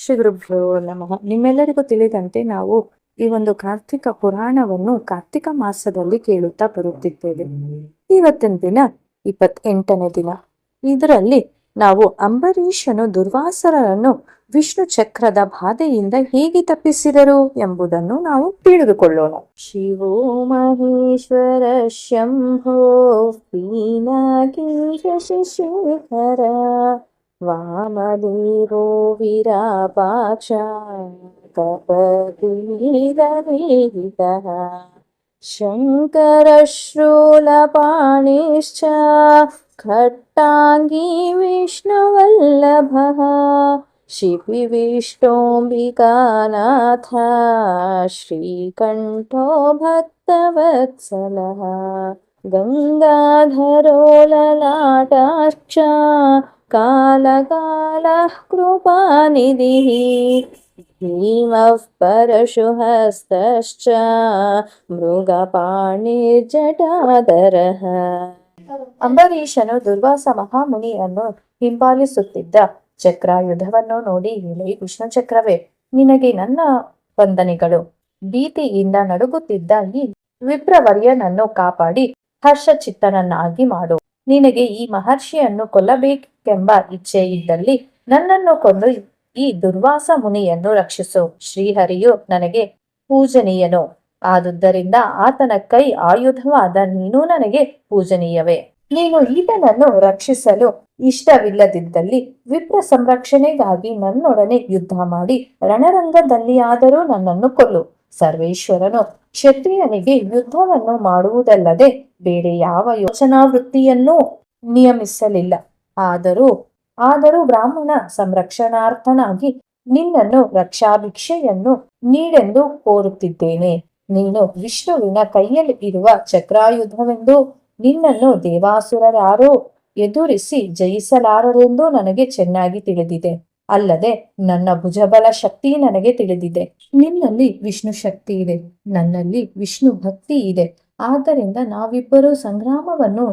ಶ್ರೀ ಗುರುಭ್ಯೋ ನಮಃ. ನಿಮ್ಮೆಲ್ಲರಿಗೂ ತಿಳಿದಂತೆ ನಾವು ಈ ಒಂದು ಕಾರ್ತಿಕ ಪುರಾಣವನ್ನು ಕಾರ್ತಿಕ ಮಾಸದಲ್ಲಿ ಕೇಳುತ್ತಾ ಬರುತ್ತಿದ್ದೇವೆ. ಇವತ್ತಿನ ದಿನ 28ನೇ ದಿನ. ಇದರಲ್ಲಿ ನಾವು ಅಂಬರೀಷನು ದುರ್ವಾಸರನ್ನು ವಿಷ್ಣು ಚಕ್ರದ ಬಾಧೆಯಿಂದ ಹೇಗೆ ತಪ್ಪಿಸಿದರು ಎಂಬುದನ್ನು ನಾವು ತಿಳಿದುಕೊಳ್ಳೋಣ. ಶಿವೋ ಮಹೇಶ್ವರ ಶಂಭೋ ಪೀನಾಕೇಶ ಶಶಿಖರ ವಾಮದೇವೋ ವಿರಾಪಾಕ್ಷ ಕಪೀರವೇದಿತಃ ಶಂಕರ ಶೂಲಪಾಣಿಶ್ಚ ಖಟ್ಟಾಂಗಿ ವಿಷ್ಣುವಲ್ಲಭಃ ಶಿಪಿ ವಿಷ್ಣೋಂಬಿಕಾನಾಥ ಶ್ರೀಕಂಠೋ ಭಕ್ತವತ್ಸಲಃ ಗಂಗಾಧರೋ ಲಲಾಟಾರ್ಚ ಕಾಲಕಾಲಃ ಕೃಪಾನಿಧಿಃ ಭೀಮಃ ಪರಶುಹಸ್ತಶ್ಚ ಮೃಗಪಾಣಿರ್ಜಟಾಧರಃ. ಅಂಬರೀಷನು ದುರ್ವಾಸ ಮಹಾಮುನಿಯನ್ನು ಹಿಂಬಾಲಿಸುತ್ತಿದ್ದ ಚಕ್ರಾಯುಧವನ್ನು ನೋಡಿ, ಎಲೆ ವಿಷ್ಣು ಚಕ್ರವೇ, ನಿನಗೆ ನನ್ನ ವಂದನೆಗಳು. ಭೀತಿಯಿಂದ ನಡುಗುತ್ತಿದ್ದ ಈ ವಿಪ್ರವರ್ಯನನ್ನು ಕಾಪಾಡಿ ಹರ್ಷಚಿತ್ತನನ್ನಾಗಿ ಮಾಡು. ನಿನಗೆ ಈ ಮಹರ್ಷಿಯನ್ನು ಕೊಲ್ಲಬೇಕೆಂಬ ಇಚ್ಛೆ ಇದ್ದಲ್ಲಿ ನನ್ನನ್ನು ಕೊಂದು ಈ ದುರ್ವಾಸ ಮುನಿಯನ್ನು ರಕ್ಷಿಸು. ಶ್ರೀಹರಿಯು ನನಗೆ ಪೂಜನೀಯನು, ಆದುದರಿಂದ ಆತನ ಕೈ ಆಯುಧವಾದ ನೀನು ನನಗೆ ಪೂಜನೀಯವೇ. ನೀನು ಈತನನ್ನು ರಕ್ಷಿಸಲು ಇಷ್ಟವಿಲ್ಲದಿದ್ದಲ್ಲಿ ವಿಪ್ರ ಸಂರಕ್ಷಣೆಗಾಗಿ ನನ್ನೊಡನೆ ಯುದ್ಧ ಮಾಡಿ ರಣರಂಗದಲ್ಲಿ ಆದರೂ ನನ್ನನ್ನು ಕೊಲ್ಲು. ಸರ್ವೇಶ್ವರನು ಕ್ಷತ್ರಿಯನಿಗೆ ಯುದ್ಧವನ್ನು ಮಾಡುವುದಲ್ಲದೆ ಬೇರೆ ಯಾವ ಯೋಚನಾವೃತ್ತಿಯನ್ನೂ ನಿಯಮಿಸಲಿಲ್ಲ. ಆದರೂ ಬ್ರಾಹ್ಮಣ ಸಂರಕ್ಷಣಾರ್ಥನಾಗಿ ನಿನ್ನನ್ನು ರಕ್ಷಾಭಿಕ್ಷೆಯನ್ನು ನೀಡೆಂದು ಕೋರುತ್ತಿದ್ದೇನೆ. ನೀನು ವಿಷ್ಣುವಿನ ಕೈಯಲ್ಲಿ ಇರುವ ಚಕ್ರಾಯುಧವೆಂದು, ನಿನ್ನನ್ನು ದೇವಾಸುರರಾರೋ ಎದುರಿಸಿ ಜಯಿಸಲಾರರೆಂದು ನನಗೆ ಚೆನ್ನಾಗಿ ತಿಳಿದಿದೆ. ಅಲ್ಲದೆ ನನ್ನ ಭುಜಬಲ ಶಕ್ತಿ ನನಗೆ ತಿಳಿದಿದೆ. ನಿನ್ನಲ್ಲಿ ವಿಷ್ಣು ಶಕ್ತಿ ಇದೆ, ನನ್ನಲ್ಲಿ ವಿಷ್ಣು ಭಕ್ತಿ ಇದೆ. ಆದ್ದರಿಂದ ನಾವಿಬ್ಬರು ಸಂಗ್ರಾಮವನ್ನು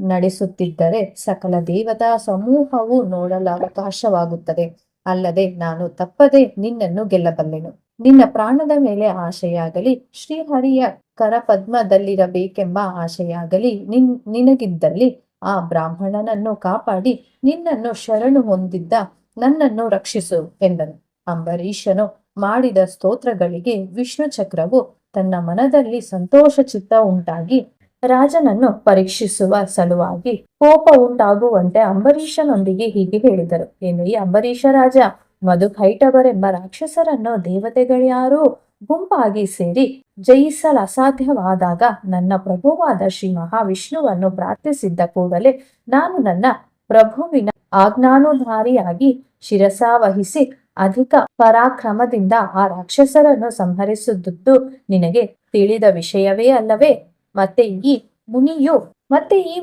ನಡೆಸುತ್ತಿದ್ದರೆ ಸಕಲ ದೇವತಾ ಸಮೂಹವು ನೋಡಲು ಅವಕಾಶವಾಗುತ್ತದೆ. ಅಲ್ಲದೆ ನಾನು ತಪ್ಪದೆ ನಿನ್ನನ್ನು ಗೆಲ್ಲಬಲ್ಲೆನು. ನಿನ್ನ ಪ್ರಾಣದ ಮೇಲೆ ಆಶೆಯಾಗಲಿ, ಶ್ರೀಹರಿಯ ಕರಪದ್ಮದಲ್ಲಿರಬೇಕೆಂಬ ಆಶೆಯಾಗಲಿ ನಿನಗಿದ್ದಲ್ಲಿ ಆ ಬ್ರಾಹ್ಮಣನನ್ನು ಕಾಪಾಡಿ ನಿನ್ನನ್ನು ಶರಣು ಹೊಂದಿದ್ದ ನನ್ನನ್ನು ರಕ್ಷಿಸು ಎಂದನು. ಅಂಬರೀಷನು ಮಾಡಿದ ಸ್ತೋತ್ರಗಳಿಗೆ ವಿಷ್ಣು ಚಕ್ರವು ತನ್ನ ಮನದಲ್ಲಿ ಸಂತೋಷ ಚಿತ್ತ ಉಂಟಾಗಿ ರಾಜನನ್ನು ಪರೀಕ್ಷಿಸುವ ಸಲುವಾಗಿ ಕೋಪ ಉಂಟಾಗುವಂತೆ ಅಂಬರೀಷನೊಂದಿಗೆ ಹೀಗೆ ಹೇಳಿದರು. ಎಲೆ ಅಂಬರೀಷ ರಾಜ, ಮಧುಕೈಟಭರೆಂಬ ರಾಕ್ಷಸರನ್ನು ದೇವತೆಗಳ್ಯಾರೂ ಗುಂಪಾಗಿ ಸೇರಿ ಜಯಿಸಲು ಅಸಾಧ್ಯವಾದಾಗ ನನ್ನ ಪ್ರಭುವಾದ ಶ್ರೀ ಮಹಾವಿಷ್ಣುವನ್ನು ಪ್ರಾರ್ಥಿಸಿದ್ದ ಕೂಡಲೇ ನಾನು ನನ್ನ ಪ್ರಭುವಿನ ಆಜ್ಞಾನುಧಾರಿಯಾಗಿ ಶಿರಸಾವಹಿಸಿ ಅಧಿಕ ಪರಾಕ್ರಮದಿಂದ ಆ ರಾಕ್ಷಸರನ್ನು ಸಂಹರಿಸಿದುದು ನಿನಗೆ ತಿಳಿದ ವಿಷಯವೇ ಅಲ್ಲವೇ? ಮತ್ತೆ ಈ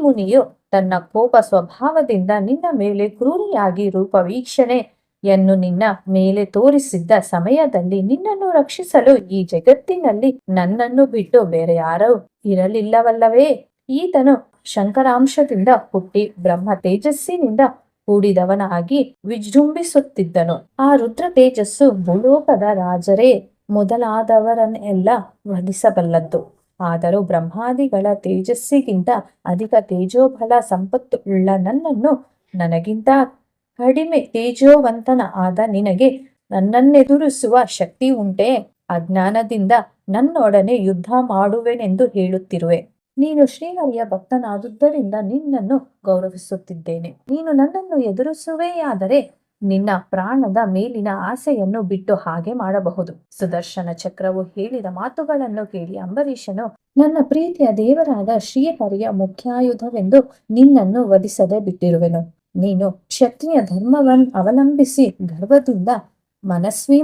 ಮುನಿಯು ತನ್ನ ಕೋಪ ಸ್ವಭಾವದಿಂದ ನಿನ್ನ ಮೇಲೆ ಕ್ರೂರಿಯಾಗಿ ರೂಪವೀಕ್ಷಣೆಯನ್ನು ನಿನ್ನ ಮೇಲೆ ತೋರಿಸಿದ್ದ ಸಮಯದಲ್ಲಿ ನಿನ್ನನ್ನು ರಕ್ಷಿಸಲು ಈ ಜಗತ್ತಿನಲ್ಲಿ ನನ್ನನ್ನು ಬಿಟ್ಟು ಬೇರೆ ಯಾರೂ ಇರಲಿಲ್ಲವಲ್ಲವೇ? ಈತನು ಶಂಕರಾಂಶದಿಂದ ಹುಟ್ಟಿ ಬ್ರಹ್ಮ ತೇಜಸ್ಸಿನಿಂದ ಕೂಡಿದವನಾಗಿ ವಿಜೃಂಭಿಸುತ್ತಿದ್ದನು. ಆ ರುದ್ರ ತೇಜಸ್ಸು ಭೂಲೋಕದ ರಾಜರೇ ಮೊದಲಾದವರನ್ನೆಲ್ಲ ವಧಿಸಬಲ್ಲದ್ದು. ಆದರೂ ಬ್ರಹ್ಮಾದಿಗಳ ತೇಜಸ್ಸಿಗಿಂತ ಅಧಿಕ ತೇಜೋಬಲ ಸಂಪತ್ತು ಉಳ್ಳ ನನ್ನನ್ನು ನನಗಿಂತ ಕಡಿಮೆ ತೇಜೋವಂತನ ಆದ ನಿನಗೆ ನನ್ನನ್ನೆದುರಿಸುವ ಶಕ್ತಿ ಉಂಟೆ? ಅಜ್ಞಾನದಿಂದ ನನ್ನೊಡನೆ ಯುದ್ಧ ಮಾಡುವೆನೆಂದು ಹೇಳುತ್ತಿರುವೆ. ನೀನು ಶ್ರೀಹರಿಯ ಭಕ್ತನಾದುದರಿಂದ ನಿನ್ನನ್ನು ಗೌರವಿಸುತ್ತಿದ್ದೇನೆ. ನೀನು ನನ್ನನ್ನು ಎದುರಿಸುವೆಯಾದರೆ ನಿನ್ನ ಪ್ರಾಣದ ಮೇಲಿನ ಆಸೆಯನ್ನು ಬಿಟ್ಟು ಹಾಗೆ ಮಾಡಬಹುದು. ಸುದರ್ಶನ ಚಕ್ರವು ಹೇಳಿದ ಮಾತುಗಳನ್ನು ಕೇಳಿ ಅಂಬರೀಷನು, ನನ್ನ ಪ್ರೀತಿಯ ದೇವರಾದ ಶ್ರೀಹರಿಯ ಮುಖ್ಯಾಯುಧವೆಂದು ನಿನ್ನನ್ನು ವಧಿಸದೆ ಬಿಟ್ಟಿರುವೆನು. ನೀನು ಕ್ಷತ್ರಿಯ ಧರ್ಮವನ್ನು ಅವಲಂಬಿಸಿ ಗರ್ವದಿಂದ ಮನಸ್ವಿ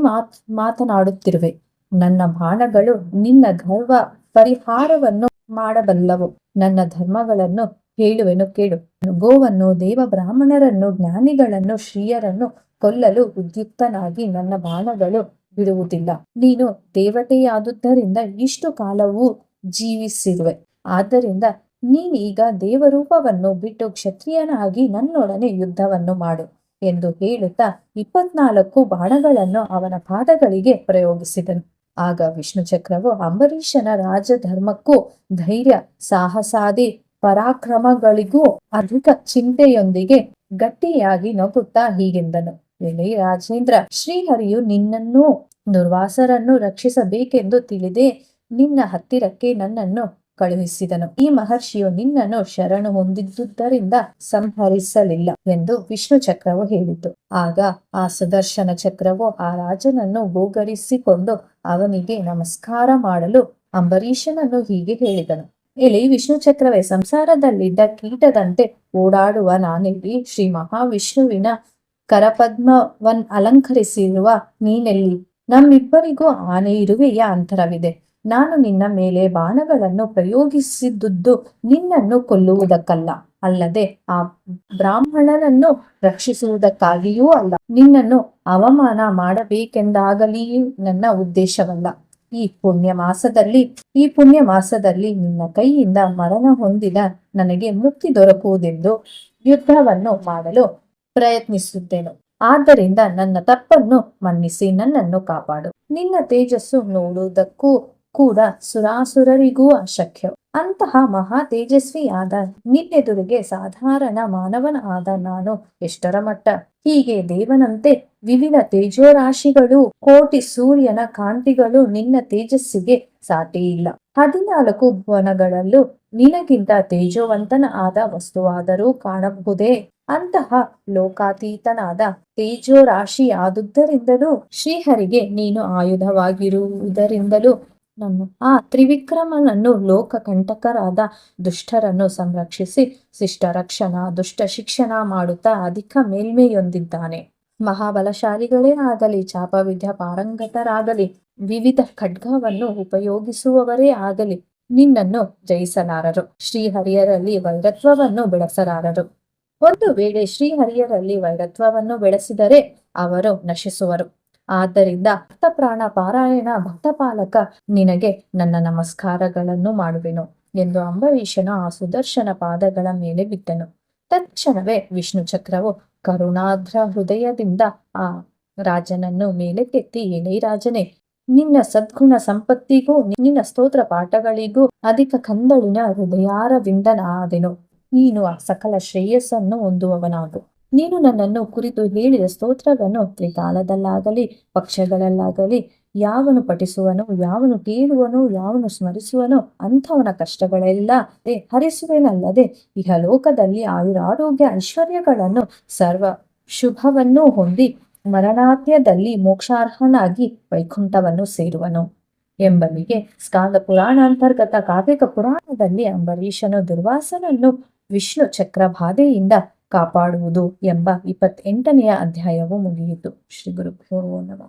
ಮಾತನಾಡುತ್ತಿರುವೆ. ನನ್ನ ಬಾಣಗಳು ನಿನ್ನ ಗರ್ವ ಪರಿಹಾರವನ್ನು ಮಾಡಬಲ್ಲವು. ನನ್ನ ಧರ್ಮಗಳನ್ನು ಹೇಳುವೆನು ಕೇಳು. ಗೋವನ್ನು, ದೇವ ಬ್ರಾಹ್ಮಣರನ್ನು, ಜ್ಞಾನಿಗಳನ್ನು, ಶ್ರೀಯರನ್ನು ಕೊಲ್ಲಲು ಉದ್ಯುಕ್ತನಾಗಿ ನನ್ನ ಬಾಣಗಳು ಬಿಡುವುದಿಲ್ಲ. ನೀನು ದೇವತೆಯಾದುದರಿಂದ ಇಷ್ಟು ಕಾಲವೂ ಜೀವಿಸಿರುವೆ. ಆದ್ದರಿಂದ ನೀನೀಗ ದೇವರೂಪವನ್ನು ಬಿಟ್ಟು ಕ್ಷತ್ರಿಯನಾಗಿ ನನ್ನೊಡನೆ ಯುದ್ಧವನ್ನು ಮಾಡು. ಎಂದು ಹೇಳುತ್ತಾ 24 ಬಾಣಗಳನ್ನು ಅವನ ಪಾದಗಳಿಗೆ ಪ್ರಯೋಗಿಸಿದನು. ಆಗ ವಿಷ್ಣು ಚಕ್ರವು ಅಂಬರೀಷನ ರಾಜಧರ್ಮಕ್ಕೂ ಧೈರ್ಯ ಸಾಹಸಾದಿ ಪರಾಕ್ರಮಗಳಿಗೂ ಅಧಿಕ ಚಿಂತೆಯೊಂದಿಗೆ ಗಟ್ಟಿಯಾಗಿ ನಗುತ್ತಾ ಹೀಗೆಂದನು. ಎಲೆ ರಾಜೇಂದ್ರ, ಶ್ರೀಹರಿಯು ನಿನ್ನನ್ನೂ ದುರ್ವಾಸರನ್ನು ರಕ್ಷಿಸಬೇಕೆಂದು ತಿಳಿದೇ ನಿನ್ನ ಹತ್ತಿರಕ್ಕೆ ನನ್ನನ್ನು ಕಳುಹಿಸಿದನು. ಈ ಮಹರ್ಷಿಯು ನಿನ್ನನ್ನು ಶರಣು ಹೊಂದಿದ್ದುದರಿಂದ ಸಂಹರಿಸಲಿಲ್ಲ ಎಂದು ವಿಷ್ಣು ಚಕ್ರವು ಹೇಳಿತು. ಆಗ ಆ ಸುದರ್ಶನ ಚಕ್ರವು ಆ ರಾಜನನ್ನು ಗೋಗರಿಸಿಕೊಂಡು ಅವನಿಗೆ ನಮಸ್ಕಾರ ಮಾಡಲು ಅಂಬರೀಷನನ್ನು ಹೀಗೆ ಹೇಳಿದನು. ಇಲ್ಲಿ ವಿಷ್ಣು ಚಕ್ರವೇ, ಸಂಸಾರದಲ್ಲಿದ್ದ ಕೀಟದಂತೆ ಓಡಾಡುವ ನಾನೆಲ್ಲಿ? ಶ್ರೀ ಮಹಾವಿಷ್ಣುವಿನ ಕರಪದ್ಮವನ್ ಅಲಂಕರಿಸಿರುವ ನೀನೆಲ್ಲಿ? ನಮ್ಮಿಬ್ಬರಿಗೂ ಆನೆ ಇರುವೆಯ ಅಂತರವಿದೆ. ನಾನು ನಿನ್ನ ಮೇಲೆ ಬಾಣಗಳನ್ನು ಪ್ರಯೋಗಿಸಿದುದು ನಿನ್ನನ್ನು ಕೊಲ್ಲುವುದಕ್ಕಲ್ಲ, ಅಲ್ಲದೆ ಆ ಬ್ರಾಹ್ಮಣನನ್ನು ರಕ್ಷಿಸುವುದಕ್ಕಾಗಿಯೂ ಅಲ್ಲ. ನಿನ್ನನ್ನು ಅವಮಾನ ಮಾಡಬೇಕೆಂದಾಗಲಿ ನನ್ನ ಉದ್ದೇಶವಲ್ಲ. ಈ ಪುಣ್ಯ ಮಾಸದಲ್ಲಿ ನಿನ್ನ ಕೈಯಿಂದ ಮರಣ ಹೊಂದಿದ ನನಗೆ ಮುಕ್ತಿ ದೊರಕುವುದೆಂದು ಯುದ್ಧವನ್ನು ಮಾಡಲು ಪ್ರಯತ್ನಿಸುತ್ತೇನೆ. ಆದ್ದರಿಂದ ನನ್ನ ತಪ್ಪನ್ನು ಮನ್ನಿಸಿ ನನ್ನನ್ನು ಕಾಪಾಡು. ನಿನ್ನ ತೇಜಸ್ಸು ನೋಡುವುದಕ್ಕೂ ಕೂಡ ಸುರಾಸುರರಿಗೂ ಅಶಕ್ಯ. ಅಂತಹ ಮಹಾ ತೇಜಸ್ವಿಯಾದ ನಿನ್ನೆದುರಿಗೆ ಸಾಧಾರಣ ಮಾನವನ ಆದ ನಾನು ಎಷ್ಟರ ಮಟ್ಟ? ಹೀಗೆ ದೇವನಂತೆ ವಿವಿಧ ತೇಜೋರಾಶಿಗಳು, ಕೋಟಿ ಸೂರ್ಯನ ಕಾಂತಿಗಳು ನಿನ್ನ ತೇಜಸ್ಸಿಗೆ ಸಾಟಿಯಿಲ್ಲ. 14 ಭುವನಗಳಲ್ಲೂ ನಿನಗಿಂತ ತೇಜೋವಂತನ ಆದ ವಸ್ತುವಾದರೂ ಕಾಣಬಹುದೇ? ಅಂತಹ ಲೋಕಾತೀತನಾದ ತೇಜೋರಾಶಿಯಾದುದರಿಂದಲೂ ಶ್ರೀಹರಿಗೆ ನೀನು ಆಯುಧವಾಗಿರುವುದರಿಂದಲೂ ಆ ತ್ರಿವಿಕ್ರಮನನ್ನು ಲೋಕ ಕಂಟಕರಾದ ದುಷ್ಟರನ್ನು ಸಂರಕ್ಷಿಸಿ ಶಿಷ್ಟ ರಕ್ಷಣಾ ದುಷ್ಟ ಶಿಕ್ಷಣ ಮಾಡುತ್ತಾ ಅಧಿಕ ಮೇಲ್ಮೆಯೊಂದಿದ್ದಾನೆ. ಮಹಾಬಲಶಾಲಿಗಳೇ ಆಗಲಿ, ಚಾಪವಿದ್ಯ ಪಾರಂಗತರಾಗಲಿ, ವಿವಿಧ ಖಡ್ಗವನ್ನು ಉಪಯೋಗಿಸುವವರೇ ಆಗಲಿ ನಿನ್ನನ್ನು ಜಯಿಸಲಾರರು. ಶ್ರೀಹರಿಯರಲ್ಲಿ ವೈರತ್ವವನ್ನು ಬೆಳೆಸಲಾರರು. ಒಂದು ವೇಳೆ ಶ್ರೀಹರಿಯರಲ್ಲಿ ವೈರತ್ವವನ್ನು ಬೆಳೆಸಿದರೆ ಅವರು ನಶಿಸುವರು. ಆದ್ದರಿಂದ ಭಕ್ತಪ್ರಾಣ ಪಾರಾಯಣ ಭಕ್ತಪಾಲಕ, ನಿನಗೆ ನನ್ನ ನಮಸ್ಕಾರಗಳನ್ನು ಮಾಡುವೆನು ಎಂದು ಅಂಬರೀಷನು ಆ ಸುದರ್ಶನ ಪಾದಗಳ ಮೇಲೆ ಬಿದ್ದನು. ತಕ್ಷಣವೇ ವಿಷ್ಣು ಚಕ್ರವು ಕರುಣಾರ್ದ್ರ ಹೃದಯದಿಂದ ಆ ರಾಜನನ್ನು ಮೇಲಕ್ಕೆತ್ತಿ, ಎಲೈ ರಾಜನೇ, ನಿನ್ನ ಸದ್ಗುಣ ಸಂಪತ್ತಿಗೂ ನಿನ್ನ ಸ್ತೋತ್ರ ಪಾಠಗಳಿಗೂ ಅಧಿಕ ಕಂದಳಿನ ಹೃದಯಾರವಿಂದನಾದೆನು. ನೀನು ಆ ಸಕಲ ಶ್ರೇಯಸ್ಸನ್ನು ಹೊಂದುವವನಾಗು. ನೀನು ನನ್ನನ್ನು ಕುರಿತು ಹೇಳಿದ ಸ್ತೋತ್ರವನ್ನು ತ್ರಿಕಾಲದಲ್ಲಾಗಲಿ ಪಕ್ಷಗಳಲ್ಲಾಗಲಿ ಯಾವನು ಪಠಿಸುವನು, ಯಾವನು ಕೇಳುವನು, ಯಾವನು ಸ್ಮರಿಸುವನೋ ಅಂಥವನ ಕಷ್ಟಗಳೆಲ್ಲ ಹರಿಸುವೆನಲ್ಲದೆ ಇಹಲೋಕದಲ್ಲಿ ಆಯುರಾರೋಗ್ಯ ಐಶ್ವರ್ಯಗಳನ್ನು ಸರ್ವ ಶುಭವನ್ನು ಹೊಂದಿ ಮರಣಾಂತ್ಯದಲ್ಲಿ ಮೋಕ್ಷಾರ್ಹನಾಗಿ ವೈಕುಂಠವನ್ನು ಸೇರುವನು ಎಂಬಲ್ಲಿಗೆ ಸ್ಕಾಂದ ಪುರಾಣಾಂತರ್ಗತ ಕಾವ್ಯಕ ಪುರಾಣದಲ್ಲಿ ಅಂಬರೀಷನು ದುರ್ವಾಸನನ್ನು ವಿಷ್ಣು ಚಕ್ರ ಬಾಧೆಯಿಂದ ಕಾಪಾಡುವುದು ಎಂಬ 28ನೇ ಅಧ್ಯಾಯವು ಮುಗಿಯಿತು. ಶ್ರೀ ಗುರುಭ್ಯೋ ನಮಃ.